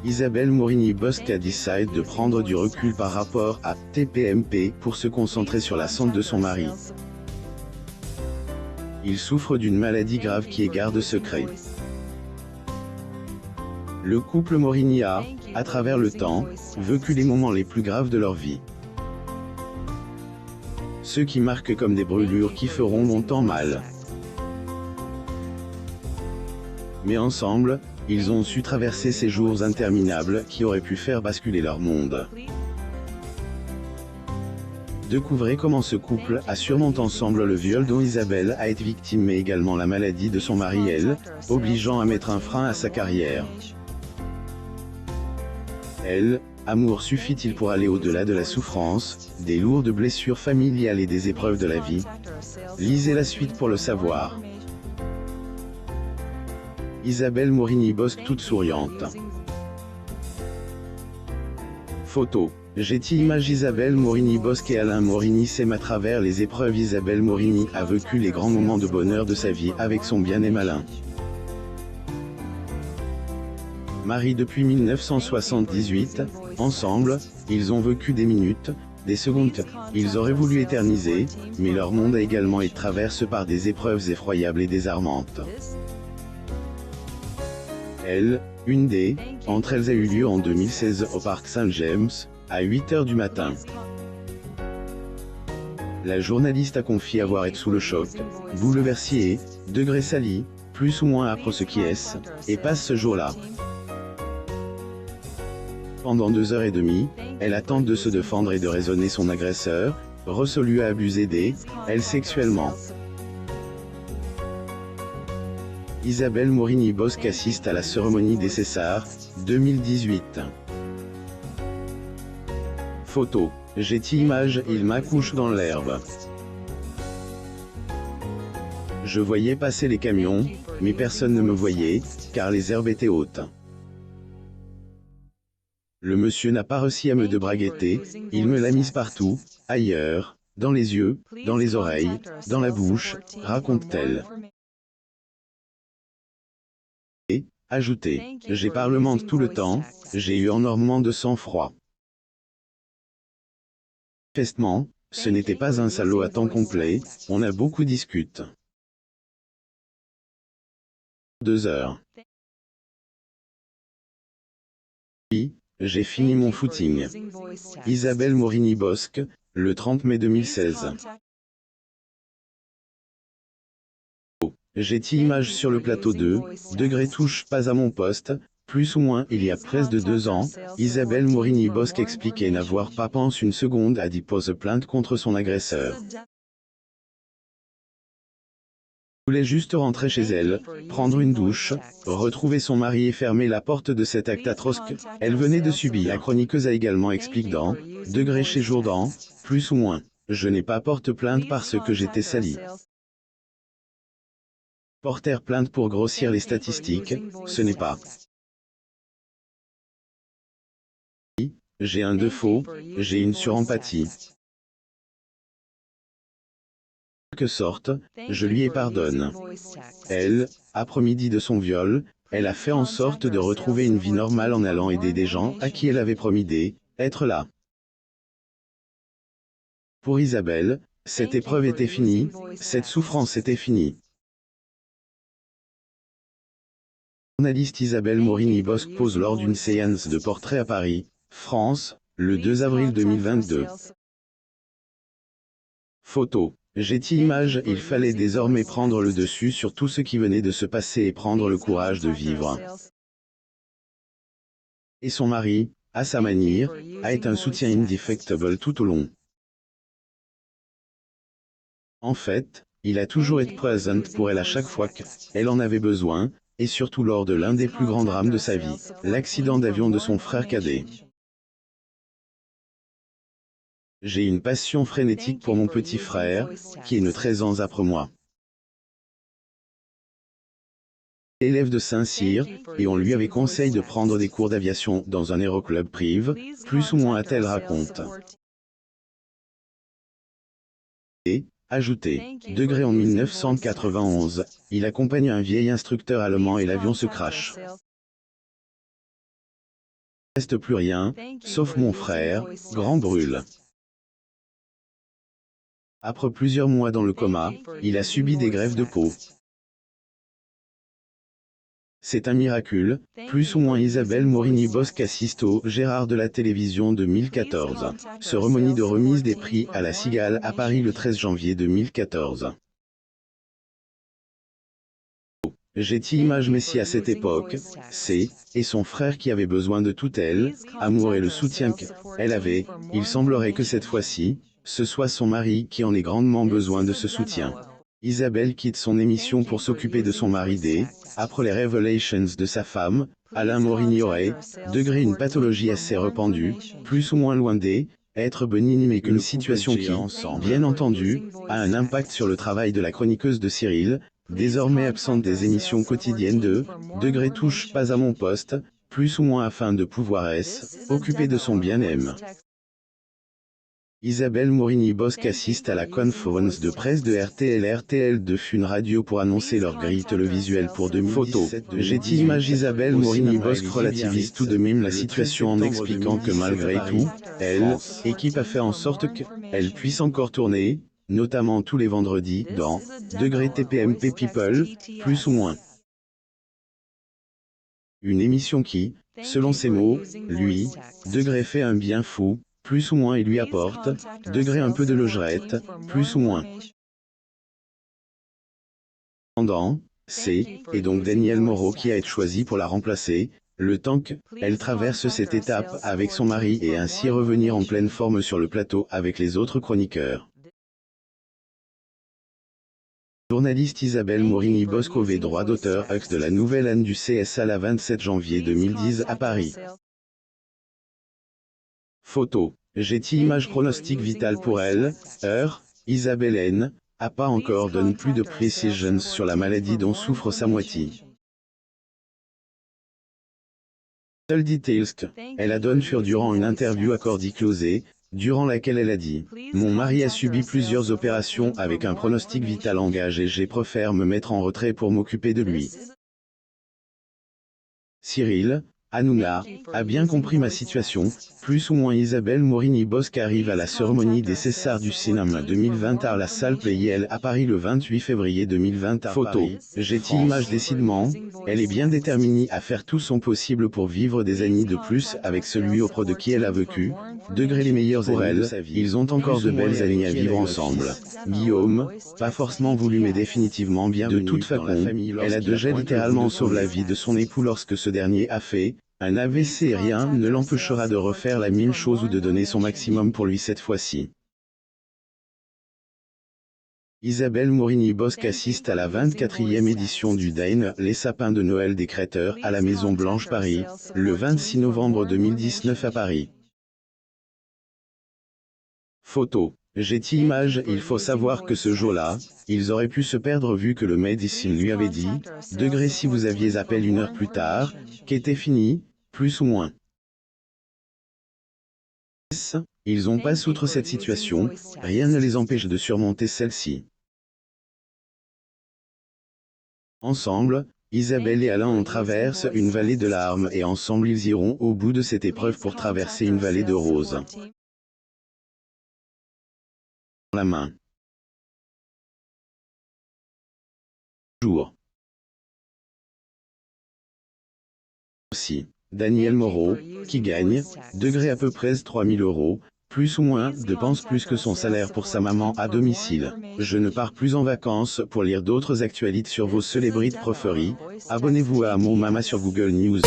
Isabelle Morini-Bosc a décidé de prendre du recul par rapport à TPMP pour se concentrer sur la santé de son mari. Il souffre d'une maladie grave qui est garde secret. Le couple Morini a, à travers le temps, vécu les moments les plus graves de leur vie. Ceux qui marquent comme des brûlures qui feront longtemps mal. Mais ensemble, ils ont su traverser ces jours interminables qui auraient pu faire basculer leur monde. Découvrez comment ce couple a surmonté ensemble le viol dont Isabelle a été victime mais également la maladie de son mari elle, obligeant à mettre un frein à sa carrière. Elle, amour suffit-il pour aller au-delà de la souffrance, des lourdes blessures familiales et des épreuves de la vie? Lisez la suite pour le savoir. Isabelle Morini-Bosc toute souriante. Photo. Getty Images. Isabelle Morini-Bosc et Alain Morini s'aiment à travers les épreuves. Isabelle Morini a vécu les grands moments de bonheur de sa vie avec son bien-aimé Alain. Mariés depuis 1978, ensemble, ils ont vécu des minutes, des secondes qu'ils auraient voulu éterniser, mais leur monde a également été traversé par des épreuves effroyables et désarmantes. Une des entre elles a eu lieu en 2016 au parc Saint-James, à 8 h du matin. La journaliste a confié avoir été sous le choc, bouleversée, degré sali, plus ou moins âpre ce qui est, et passe ce jour-là. Pendant 2h30, elle a tenté de se défendre et de raisonner son agresseur, résolu à abuser d'elle sexuellement. Isabelle Morini-Bosc assiste à la cérémonie des Césars, 2018. Photo. Getty Images. Il m'accouche dans l'herbe. Je voyais passer les camions, mais personne ne me voyait, car les herbes étaient hautes. Le monsieur n'a pas réussi à me débraguetter, il me l'a mise partout, ailleurs, dans les yeux, dans les oreilles, dans la bouche, raconte-t-elle. Et, ajoutez, j'ai parlementé tout le temps, j'ai eu énormément de sang-froid. Manifestement, ce n'était pas un salaud à temps complet, on a beaucoup discuté. 2 heures. Puis, j'ai fini mon footing. Isabelle Morini-Bosc, le 30 mai 2016. Getty Images. Sur le plateau 2 touche pas à mon poste, plus ou moins il y a presque 2 ans, Isabelle Morini-Bosc expliquait n'avoir pas pensé une seconde à déposer plainte contre son agresseur. Elle voulait juste rentrer chez elle, prendre une douche, retrouver son mari et fermer la porte de cet acte atroce qu'elle venait de subir. La chroniqueuse a également expliqué dans Degré chez Jourdan, plus ou moins, je n'ai pas porté plainte parce que j'étais salie. Porter plainte pour grossir les statistiques, ce n'est pas. J'ai un défaut, j'ai une surempathie. De quelque sorte, je lui ai pardonne. Elle, après-midi de son viol, elle a fait en sorte de retrouver une vie normale en allant aider des gens à qui elle avait promis d'être là. Pour Isabelle, cette épreuve était finie, cette souffrance était finie. La journaliste Isabelle Morini-Bosc pose lors d'une séance de portrait à Paris, France, le 2 avril 2022. Photo. Getty Images. Il fallait désormais prendre le dessus sur tout ce qui venait de se passer et prendre le courage de vivre. Et son mari, à sa manière, a été un soutien indéfectible tout au long. En fait, il a toujours été présent pour elle à chaque fois qu'elle en avait besoin, et surtout lors de l'un des plus grands drames de sa vie, l'accident d'avion de son frère cadet. J'ai une passion frénétique pour mon petit frère, qui est né 13 ans après moi. Élève de Saint-Cyr, et on lui avait conseillé de prendre des cours d'aviation dans un aéroclub privé, plus ou moins a-t-elle raconte. Et, ajoutez, Degré en 1991, il accompagne un vieil instructeur allemand et l'avion se crache. reste plus rien, sauf mon frère, grand brûle. Après plusieurs mois dans le coma, il a subi des greffes de peau. C'est un miracle, plus ou moins. Isabelle Morini-Bosc assiste au Gérard de la télévision 2014. Cérémonie de remise des prix à la Cigale à Paris le 13 janvier 2014. Getty Images Messi à cette époque, c'est, et son frère qui avait besoin de tout elle, amour et le soutien qu'elle avait, il semblerait que cette fois-ci, ce soit son mari qui en ait grandement besoin de ce soutien. Isabelle quitte son émission pour s'occuper de son mari après les révélations de sa femme, Alain Morini aurait, degré une pathologie assez répandue, plus ou moins loin être bénigne mais qu'une situation qui, bien entendu, a un impact sur le travail de la chroniqueuse de Cyril, désormais absente des émissions quotidiennes de touche pas à mon poste, plus ou moins afin de pouvoir occuper de son bien-aime. Isabelle Morini-Bosc assiste à la conférence de presse de RTL de Fun Radio pour annoncer leur grille télévisuelle pour 2017. Getty Images. Isabelle Morini-Bosc relativise tout de même la situation en expliquant que malgré tout, elle, équipe a fait en sorte qu'elle puisse encore tourner, notamment tous les vendredis, dans TPMP People, plus ou moins. Une émission qui, selon ses mots, lui, fait un bien fou, plus ou moins, et lui apporte, un peu de logérette, plus ou moins. C'est, et donc Daniel Moreau qui a été choisi pour la remplacer, le temps qu'elle traverse cette étape avec son mari et ainsi revenir en pleine forme sur le plateau avec les autres chroniqueurs. Journaliste Isabelle Morini-Bosc au droit d'auteur de la nouvelle Anne du CSA le 27 janvier 2010 à Paris. Photo. Getty Images. Pronostic vital pour elle, Isabelle N. a pas encore donné plus de précisions sur la maladie dont souffre sa moitié. Seuls details qu'elle a donné furent durant une interview accordée closée, durant laquelle elle a dit « Mon mari a subi plusieurs opérations avec un pronostic vital engagé et j'ai préféré me mettre en retrait pour m'occuper de lui. Cyril, Hanouna, a bien compris ma situation, plus ou moins. » Isabelle Morini-Bosc arrive à la cérémonie des Césars du cinéma 2020 à la salle Playel à Paris le 28 février 2020 à Photo. Getty Images. Décidément, elle est bien déterminée à faire tout son possible pour vivre des années de plus avec celui auprès de qui elle a vécu, les meilleurs pour elle, ils ont encore de belles années à vivre ensemble. Guillaume, pas forcément voulu mais définitivement bien de toute façon, elle a déjà littéralement sauvé la vie de son époux lorsque ce dernier a fait un AVC et rien ne l'empêchera de refaire la même chose ou de donner son maximum pour lui cette fois-ci. Isabelle Morini-Bosc assiste à la 24e édition du Dîner Les Sapins de Noël des Créateurs à la Maison Blanche Paris, le 26 novembre 2019 à Paris. Photo. Getty Images. Il faut savoir que ce jour-là, ils auraient pu se perdre vu que le médecin lui avait dit, si vous aviez appelé 1 heure plus tard, qu'était fini, plus ou moins. Ils ont pas outre cette situation, rien ne les empêche de surmonter celle-ci. Ensemble, Isabelle et Alain ont traversé une vallée de larmes et ensemble ils iront au bout de cette épreuve pour traverser une vallée de roses. La main. Jour. Aussi, Daniel Moreau, qui gagne, à peu près 3 000 €, plus ou moins, dépense plus que son salaire pour sa maman à domicile. Je ne pars plus en vacances. Pour lire d'autres actualités sur vos célébrités préférées, abonnez-vous à Mon Mama sur Google News.